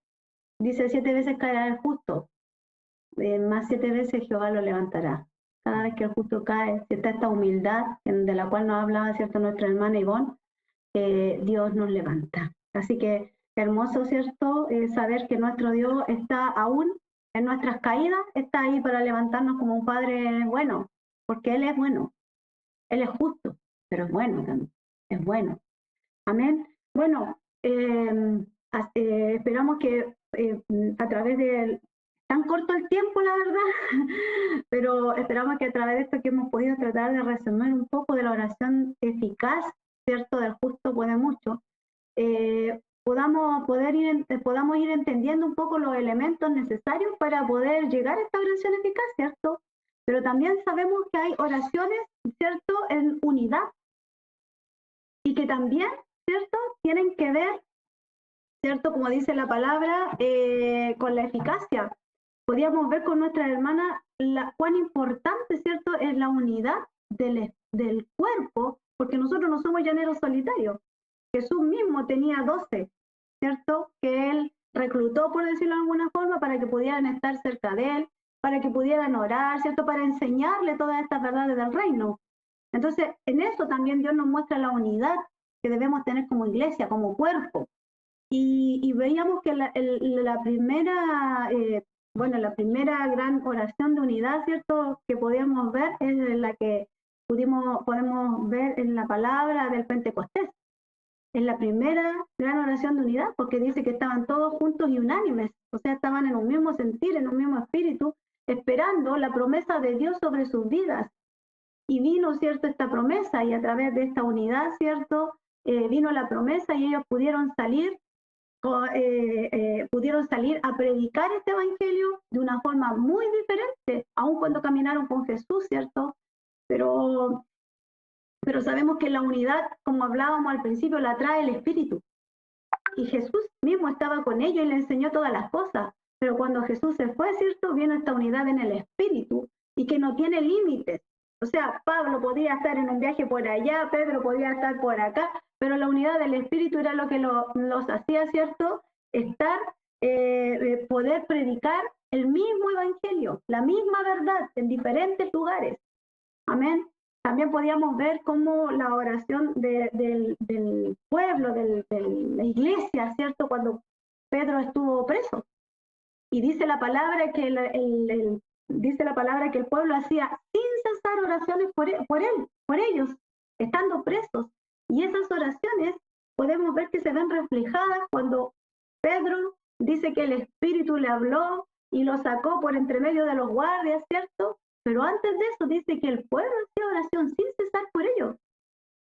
dice 7 veces caerá el justo, más 7 veces Jehová lo levantará. Cada vez que el justo cae, está esta humildad de la cual nos hablaba, ¿cierto?, nuestra hermana Ivonne, Dios nos levanta. Así que hermoso, ¿cierto?, saber que nuestro Dios está aún en nuestras caídas, está ahí para levantarnos como un Padre bueno, porque Él es bueno, Él es justo, pero es bueno también, es bueno. Amén. Bueno, esperamos que a través de tan corto el tiempo, la verdad, pero esperamos que a través de esto que hemos podido tratar de resumir un poco de la oración eficaz, ¿cierto?, del justo puede mucho, podamos ir entendiendo un poco los elementos necesarios para poder llegar a esta oración eficaz, ¿cierto? Pero también sabemos que hay oraciones, ¿cierto?, en unidad y que también, ¿cierto?, tienen que ver, ¿cierto?, como dice la palabra, con la eficacia. Podíamos ver con nuestra hermana cuán importante, ¿cierto?, es la unidad del cuerpo, porque nosotros no somos llaneros solitarios. Jesús mismo tenía 12, ¿cierto?, que Él reclutó, por decirlo de alguna forma, para que pudieran estar cerca de Él, para que pudieran orar, ¿cierto?, para enseñarle todas estas verdades del reino. Entonces, en eso también Dios nos muestra la unidad que debemos tener como iglesia, como cuerpo. Y veíamos que la primera, la primera gran oración de unidad, ¿cierto?, que podíamos ver es la que podemos ver en la palabra del Pentecostés. Es la primera gran oración de unidad, porque dice que estaban todos juntos y unánimes, o sea, estaban en un mismo sentir, en un mismo espíritu, esperando la promesa de Dios sobre sus vidas. Y vino, ¿cierto?, esta promesa, y a través de esta unidad, ¿cierto?, vino la promesa y ellos pudieron salir a predicar este evangelio de una forma muy diferente, aun cuando caminaron con Jesús, ¿cierto? Pero sabemos que la unidad, como hablábamos al principio, la trae el Espíritu. Y Jesús mismo estaba con ellos y le enseñó todas las cosas. Pero cuando Jesús se fue, ¿cierto?, vino esta unidad en el Espíritu y que no tiene límites. O sea, Pablo podía estar en un viaje por allá, Pedro podía estar por acá, pero la unidad del Espíritu era lo que los hacía, ¿cierto?, poder predicar el mismo evangelio, la misma verdad en diferentes lugares. Amén. También podíamos ver cómo la oración del pueblo, de la iglesia, ¿cierto?, cuando Pedro estuvo preso. Y dice la palabra que el pueblo hacía sin cesar oraciones por ellos, estando presos. Y esas oraciones podemos ver que se ven reflejadas cuando Pedro dice que el Espíritu le habló y lo sacó por entre medio de los guardias, ¿cierto? Pero antes de eso dice que el pueblo hacía oración sin cesar por ellos.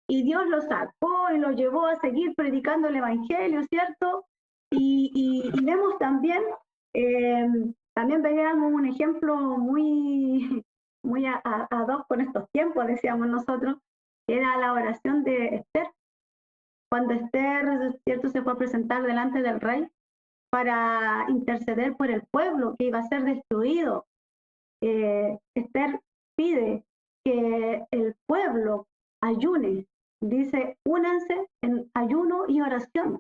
Y Dios lo sacó y lo llevó a seguir predicando el Evangelio, ¿cierto? Y vemos también, también veíamos un ejemplo muy ad hoc con estos tiempos, decíamos nosotros, que era la oración de Esther. Cuando Esther, ¿cierto?, se fue a presentar delante del rey para interceder por el pueblo que iba a ser destruido. Esther pide que el pueblo ayune, dice, únanse en ayuno y oración,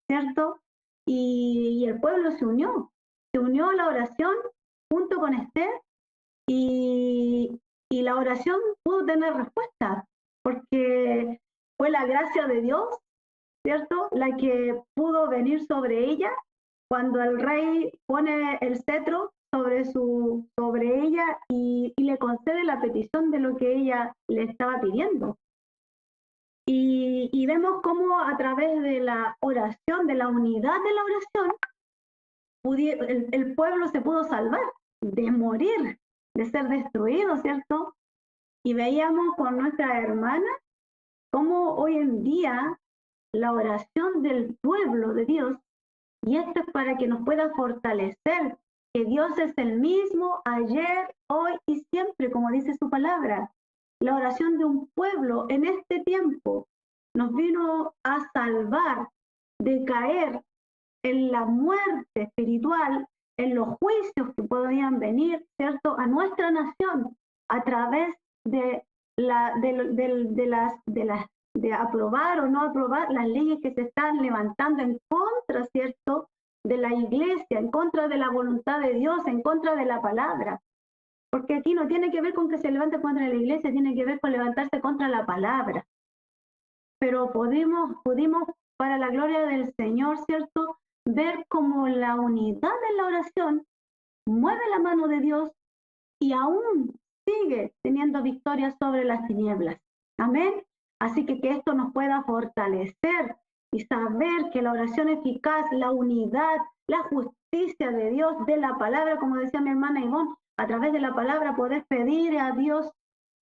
¿cierto? Y el pueblo se unió a la oración junto con Esther y la oración pudo tener respuesta, porque fue la gracia de Dios, ¿cierto?, la que pudo venir sobre ella cuando el rey pone el cetro sobre ella y le concede la petición de lo que ella le estaba pidiendo. Y vemos cómo a través de la oración, de la unidad de la oración, el pueblo se pudo salvar de morir, de ser destruido, ¿cierto? Y veíamos con nuestra hermana cómo hoy en día la oración del pueblo de Dios, y esto es para que nos pueda fortalecer que Dios es el mismo ayer, hoy y siempre, como dice su palabra. La oración de un pueblo en este tiempo nos vino a salvar de caer en la muerte espiritual, en los juicios que podían venir, ¿cierto?, a nuestra nación a través de de aprobar o no aprobar las leyes que se están levantando en contra, ¿cierto?, de la iglesia, en contra de la voluntad de Dios, en contra de la palabra. Porque aquí no tiene que ver con que se levante contra la iglesia, tiene que ver con levantarse contra la palabra. Pero pudimos, para la gloria del Señor, ¿cierto?, ver cómo la unidad en la oración mueve la mano de Dios y aún sigue teniendo victoria sobre las tinieblas. Amén. Así que esto nos pueda fortalecer y saber que la oración eficaz, la unidad, la justicia de Dios, de la palabra, como decía mi hermana Ivonne, a través de la palabra poder pedir a Dios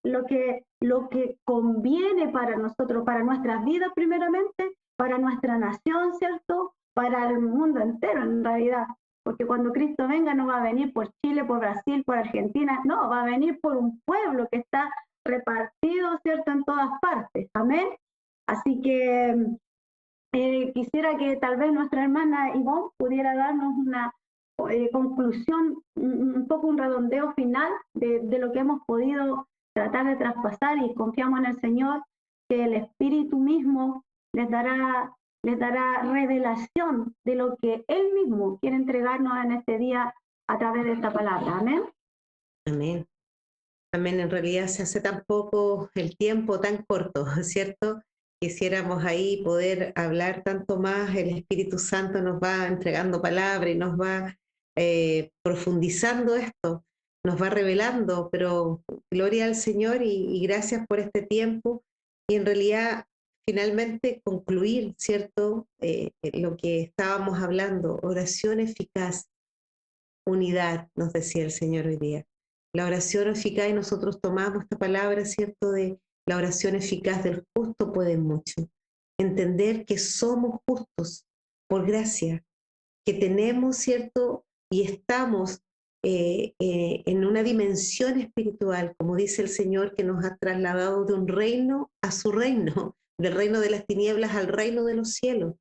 lo que conviene para nosotros, para nuestras vidas primeramente, para nuestra nación, ¿cierto?, para el mundo entero en realidad. Porque cuando Cristo venga no va a venir por Chile, por Brasil, por Argentina, no, va a venir por un pueblo que está repartido, ¿cierto?, en todas partes. Amén. Así que quisiera que tal vez nuestra hermana Ivonne pudiera darnos una conclusión, un poco un redondeo final de lo que hemos podido tratar de traspasar, y confiamos en el Señor que el Espíritu mismo les dará revelación de lo que Él mismo quiere entregarnos en este día a través de esta palabra. Amén. Amén. Amén. En realidad se hace tan poco el tiempo, tan corto, ¿cierto? Quisiéramos ahí poder hablar tanto más. El Espíritu Santo nos va entregando palabra y nos va profundizando esto, nos va revelando, pero gloria al Señor y gracias por este tiempo. Y en realidad, finalmente concluir, ¿cierto? Lo que estábamos hablando, oración eficaz, unidad, nos decía el Señor hoy día. La oración eficaz, y nosotros tomamos esta palabra, ¿cierto?, de la oración eficaz del justo puede mucho. Entender que somos justos por gracia, que tenemos, ¿cierto?, y estamos en una dimensión espiritual, como dice el Señor, que nos ha trasladado de un reino a su reino, del reino de las tinieblas al reino de los cielos,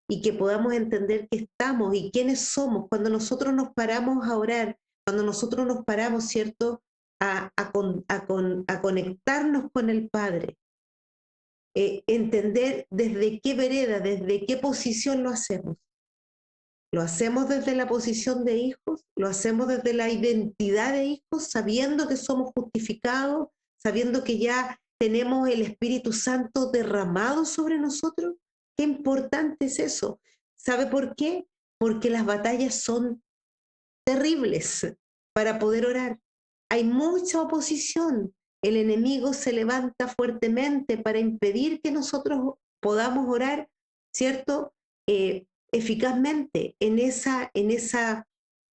y que podamos entender que estamos y quiénes somos cuando nosotros nos paramos a orar, cuando nosotros nos paramos, ¿cierto?, a conectarnos con el Padre. Entender desde qué vereda, desde qué posición lo hacemos. Lo hacemos desde la posición de hijos, lo hacemos desde la identidad de hijos, sabiendo que somos justificados, sabiendo que ya tenemos el Espíritu Santo derramado sobre nosotros. Qué importante es eso. ¿Sabe por qué? Porque las batallas son terribles para poder orar. Hay mucha oposición. El enemigo se levanta fuertemente para impedir que nosotros podamos orar, ¿cierto?, eficazmente en esa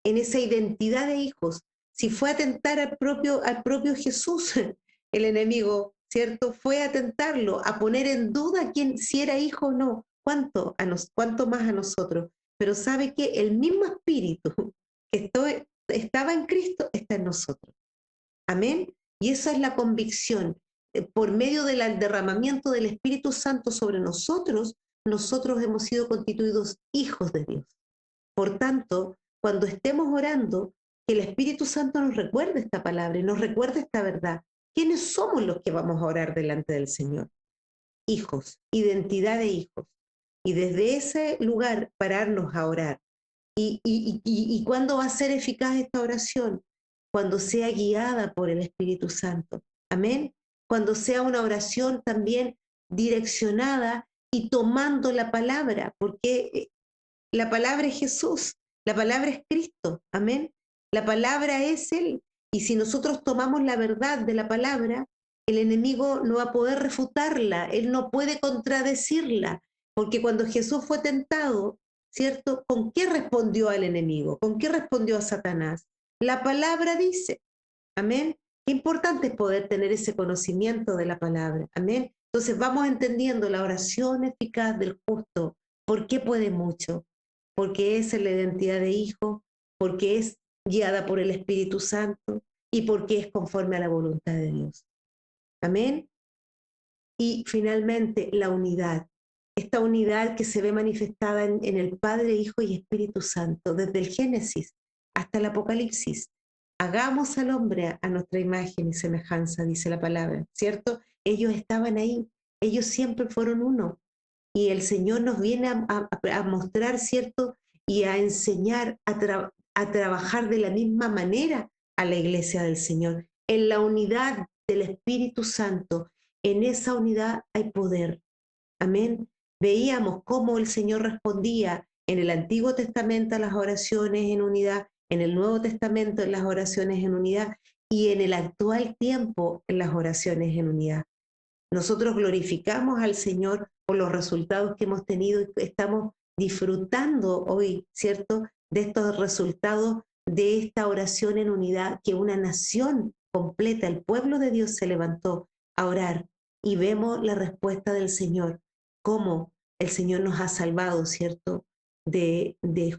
identidad de hijos. Si fue a tentar al propio Jesús, el enemigo, ¿cierto?, fue a tentarlo, a poner en duda si era hijo o no. ¿Cuánto más a nosotros? Pero sabe que el mismo espíritu que estaba en Cristo está en nosotros. Amén. Y esa es la convicción. Por medio del derramamiento del Espíritu Santo sobre nosotros, nosotros hemos sido constituidos hijos de Dios. Por tanto, cuando estemos orando, que el Espíritu Santo nos recuerde esta palabra y nos recuerde esta verdad. ¿Quiénes somos los que vamos a orar delante del Señor? Hijos, identidad de hijos. Y desde ese lugar pararnos a orar. ¿Y cuándo va a ser eficaz esta oración? Cuando sea guiada por el Espíritu Santo. Amén. Cuando sea una oración también direccionada y tomando la palabra, porque la palabra es Jesús, la palabra es Cristo. Amén. La palabra es Él. Y si nosotros tomamos la verdad de la palabra, el enemigo no va a poder refutarla, él no puede contradecirla, porque cuando Jesús fue tentado, ¿cierto?, ¿con qué respondió al enemigo? ¿Con qué respondió a Satanás? La palabra dice. Amén. Qué importante es poder tener ese conocimiento de la palabra. Amén. Entonces vamos entendiendo la oración eficaz del justo. ¿Por qué puede mucho? Porque es en la identidad de hijo, porque es guiada por el Espíritu Santo y porque es conforme a la voluntad de Dios. Amén. Y finalmente la unidad. Esta unidad que se ve manifestada en el Padre, Hijo y Espíritu Santo, desde el Génesis hasta el Apocalipsis. Hagamos al hombre a nuestra imagen y semejanza, dice la palabra, ¿cierto? Ellos estaban ahí, ellos siempre fueron uno. Y el Señor nos viene a mostrar, ¿cierto? Y a enseñar a trabajar de la misma manera a la iglesia del Señor. En la unidad del Espíritu Santo, en esa unidad hay poder. Amén. Veíamos cómo el Señor respondía en el Antiguo Testamento a las oraciones en unidad, en el Nuevo Testamento en las oraciones en unidad y en el actual tiempo en las oraciones en unidad. Nosotros glorificamos al Señor por los resultados que hemos tenido y estamos disfrutando hoy, ¿cierto?, de estos resultados de esta oración en unidad, que una nación completa, el pueblo de Dios se levantó a orar y vemos la respuesta del Señor, cómo el Señor nos ha salvado, ¿cierto?, de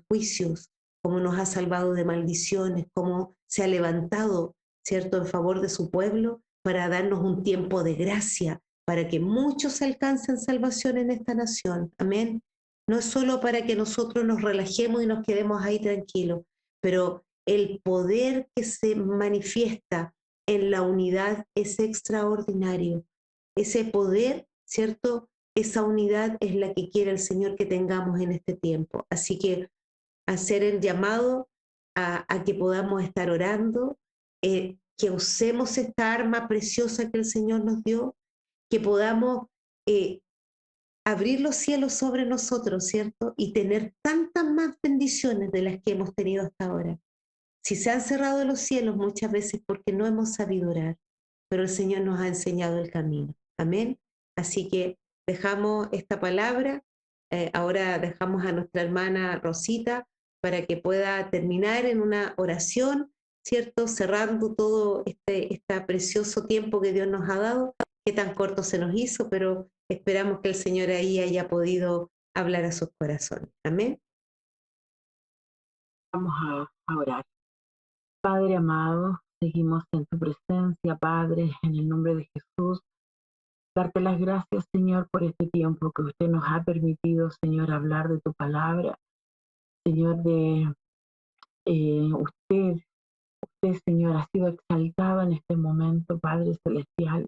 juicios, cómo nos ha salvado de maldiciones, cómo se ha levantado, ¿cierto?, en favor de su pueblo para darnos un tiempo de gracia, para que muchos alcancen salvación en esta nación. Amén. No es solo para que nosotros nos relajemos y nos quedemos ahí tranquilos, pero el poder que se manifiesta en la unidad es extraordinario. Ese poder, ¿cierto? Esa unidad es la que quiere el Señor que tengamos en este tiempo. Así que hacer el llamado a que podamos estar orando, que usemos esta arma preciosa que el Señor nos dio, que podamos abrir los cielos sobre nosotros, ¿cierto? Y tener tantas más bendiciones de las que hemos tenido hasta ahora. Si se han cerrado los cielos muchas veces porque no hemos sabido orar, pero el Señor nos ha enseñado el camino. Amén. Así que dejamos esta palabra, ahora dejamos a nuestra hermana Rosita para que pueda terminar en una oración, ¿cierto? Cerrando todo este precioso tiempo que Dios nos ha dado, que tan corto se nos hizo, pero esperamos que el Señor ahí haya podido hablar a sus corazones. Amén. Vamos a orar. Padre amado, seguimos en tu presencia, Padre, en el nombre de Jesús. Darte las gracias, Señor, por este tiempo que usted nos ha permitido, Señor, hablar de tu palabra. Señor, usted, Señor, ha sido exaltado en este momento, Padre Celestial,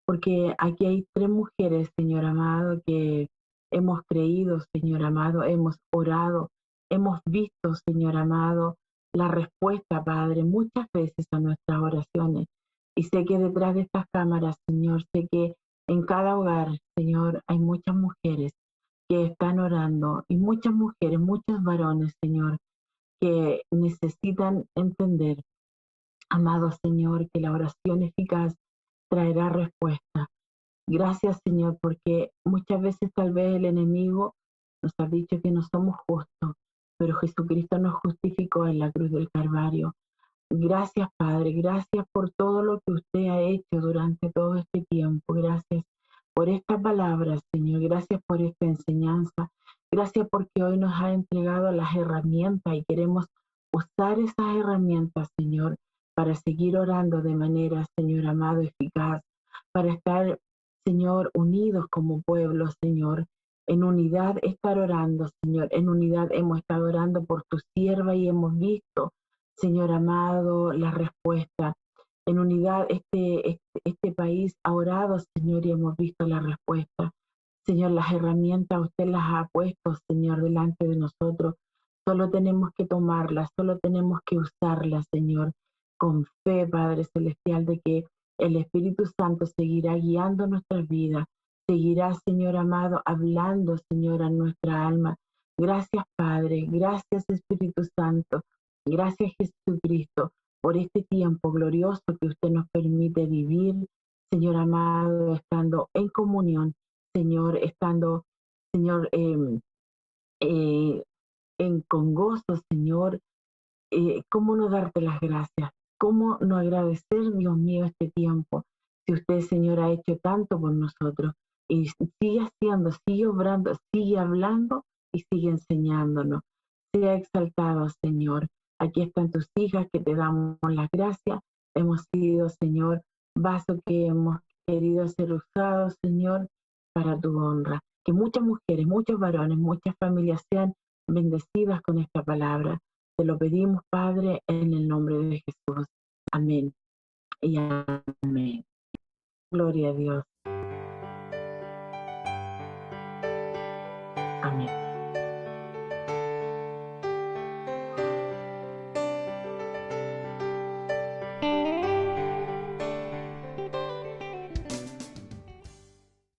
porque aquí hay 3 mujeres, Señor amado, que hemos creído, Señor amado, hemos orado, hemos visto, Señor amado, la respuesta, Padre, muchas veces a nuestras oraciones. Y sé que detrás de estas cámaras, Señor, sé que en cada hogar, Señor, hay muchas mujeres que están orando y muchas mujeres, muchos varones, Señor, que necesitan entender, amado Señor, que la oración eficaz traerá respuesta. Gracias, Señor, porque muchas veces tal vez el enemigo nos ha dicho que no somos justos, pero Jesucristo nos justificó en la cruz del Calvario. Gracias, Padre, gracias por todo lo que usted ha hecho durante todo este tiempo. Gracias por esta palabra, Señor. Gracias por esta enseñanza. Gracias porque hoy nos ha entregado las herramientas y queremos usar esas herramientas, Señor, para seguir orando de manera, Señor amado, eficaz, para estar, Señor, unidos como pueblo, Señor. En unidad estar orando, Señor. En unidad hemos estado orando por tu sierva y hemos visto, Señor amado, la respuesta. En unidad este país ha orado, Señor, y hemos visto la respuesta. Señor, las herramientas usted las ha puesto, Señor, delante de nosotros. Solo tenemos que tomarlas, solo tenemos que usarlas, Señor, con fe, Padre Celestial, de que el Espíritu Santo seguirá guiando nuestras vidas, seguirá, Señor amado, hablando, Señor, a nuestra alma. Gracias, Padre, gracias, Espíritu Santo, gracias, Jesucristo, por este tiempo glorioso que usted nos permite vivir, Señor amado, estando en comunión, Señor, estando, Señor, con gozo, Señor. ¿Cómo no darte las gracias? ¿Cómo no agradecer, Dios mío, este tiempo? Si usted, Señor, ha hecho tanto por nosotros y sigue haciendo, sigue obrando, sigue hablando y sigue enseñándonos. Sea exaltado, Señor. Aquí están tus hijas que te damos las gracias. Hemos sido, Señor, vaso que hemos querido ser usados, Señor, para tu honra. Que muchas mujeres, muchos varones, muchas familias sean bendecidas con esta palabra. Te lo pedimos, Padre, en el nombre de Jesús. Amén y amén. Gloria a Dios.